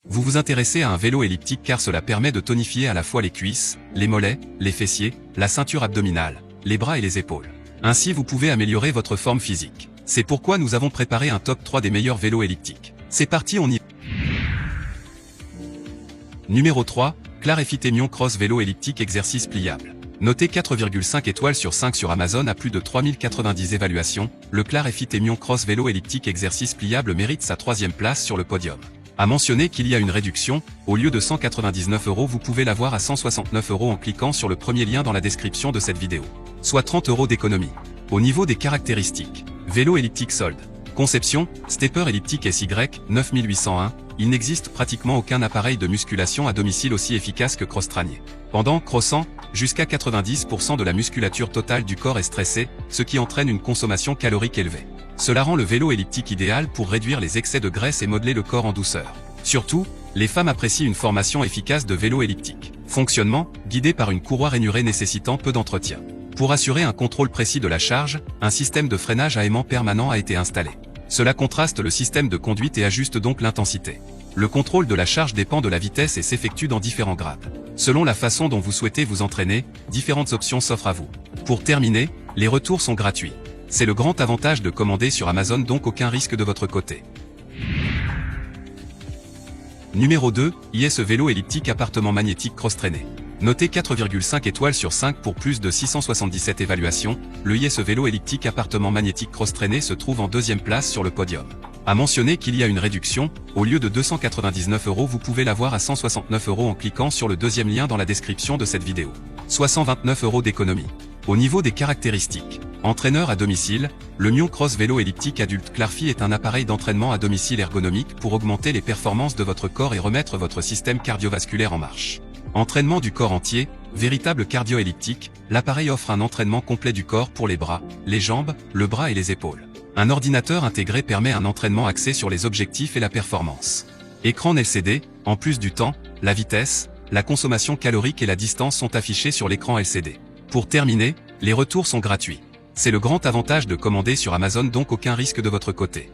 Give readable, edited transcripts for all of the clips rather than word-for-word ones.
Vous vous intéressez à un vélo elliptique car cela permet de tonifier à la fois les cuisses, les mollets, les fessiers, la ceinture abdominale, les bras et les épaules. Ainsi vous pouvez améliorer votre forme physique. C'est pourquoi nous avons préparé un top 3 des meilleurs vélos elliptiques. C'est parti, on y va. Numéro 3, Clarefit Cross Vélo Elliptique Exercice Pliable. Noté 4,5 étoiles sur 5 sur Amazon à plus de 3090 évaluations, le Clarefit Cross Vélo Elliptique Exercice Pliable mérite sa 3e place sur le podium. À mentionner qu'il y a une réduction, au lieu de 199 €, vous pouvez l'avoir à 169 € en cliquant sur le premier lien dans la description de cette vidéo. Soit 30 € d'économie. Au niveau des caractéristiques, vélo elliptique solde. Conception, stepper elliptique SY 9801, il n'existe pratiquement aucun appareil de musculation à domicile aussi efficace que Crosstranier. Pendant crossant, jusqu'à 90% de la musculature totale du corps est stressée, ce qui entraîne une consommation calorique élevée. Cela rend le vélo elliptique idéal pour réduire les excès de graisse et modeler le corps en douceur. Surtout, les femmes apprécient une formation efficace de vélo elliptique. Fonctionnement, guidé par une courroie rainurée nécessitant peu d'entretien. Pour assurer un contrôle précis de la charge, un système de freinage à aimant permanent a été installé. Cela contraste le système de conduite et ajuste donc l'intensité. Le contrôle de la charge dépend de la vitesse et s'effectue dans différents grades. Selon la façon dont vous souhaitez vous entraîner, différentes options s'offrent à vous. Pour terminer, les retours sont gratuits. C'est le grand avantage de commander sur Amazon, donc aucun risque de votre côté. Numéro 2, IS Vélo Elliptique Appartement Magnétique Cross-Traîné. Noté 4,5 étoiles sur 5 pour plus de 677 évaluations, le IS Vélo Elliptique Appartement Magnétique Cross-Traîné se trouve en 2e place sur le podium. À mentionner qu'il y a une réduction, au lieu de 299 €, vous pouvez l'avoir à 169 € en cliquant sur le deuxième lien dans la description de cette vidéo. Soit 129 € d'économie. Au niveau des caractéristiques, entraîneur à domicile, le Cross Vélo Elliptique Adulte Clarefit est un appareil d'entraînement à domicile ergonomique pour augmenter les performances de votre corps et remettre votre système cardiovasculaire en marche. Entraînement du corps entier, véritable cardio-elliptique, l'appareil offre un entraînement complet du corps pour les bras, les jambes, le bras et les épaules. Un ordinateur intégré permet un entraînement axé sur les objectifs et la performance. Écran LCD, en plus du temps, la vitesse, la consommation calorique et la distance sont affichés sur l'écran LCD. Pour terminer, les retours sont gratuits. C'est le grand avantage de commander sur Amazon, donc aucun risque de votre côté.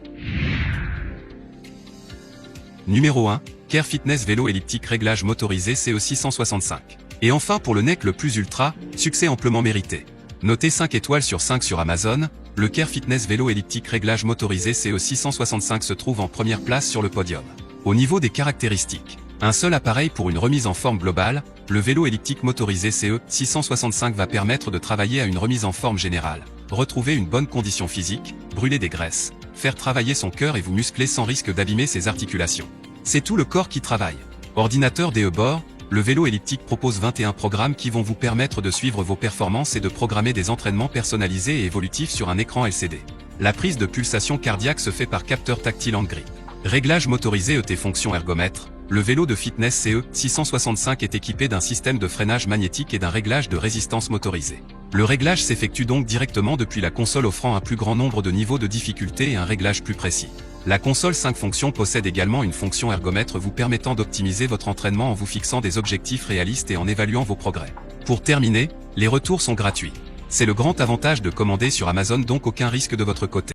Numéro 1, Care Fitness Vélo Elliptique Réglage Motorisé CE665. Et enfin pour le NEC le plus ultra, succès amplement mérité. Noté 5 étoiles sur 5 sur Amazon, le Care Fitness Vélo Elliptique Réglage Motorisé CE665 se trouve en première place sur le podium. Au niveau des caractéristiques, un seul appareil pour une remise en forme globale, le vélo elliptique motorisé CE665 va permettre de travailler à une remise en forme générale, retrouver une bonne condition physique, brûler des graisses, faire travailler son cœur et vous muscler sans risque d'abîmer ses articulations. C'est tout le corps qui travaille. Ordinateur DE-Bord, le vélo elliptique propose 21 programmes qui vont vous permettre de suivre vos performances et de programmer des entraînements personnalisés et évolutifs sur un écran LCD. La prise de pulsation cardiaque se fait par capteur tactile hand grip. Réglage motorisé ET fonction ergomètre, le vélo de fitness CE665 est équipé d'un système de freinage magnétique et d'un réglage de résistance motorisé. Le réglage s'effectue donc directement depuis la console, offrant un plus grand nombre de niveaux de difficulté et un réglage plus précis. La console 5 fonctions possède également une fonction ergomètre vous permettant d'optimiser votre entraînement en vous fixant des objectifs réalistes et en évaluant vos progrès. Pour terminer, les retours sont gratuits. C'est le grand avantage de commander sur Amazon, donc aucun risque de votre côté.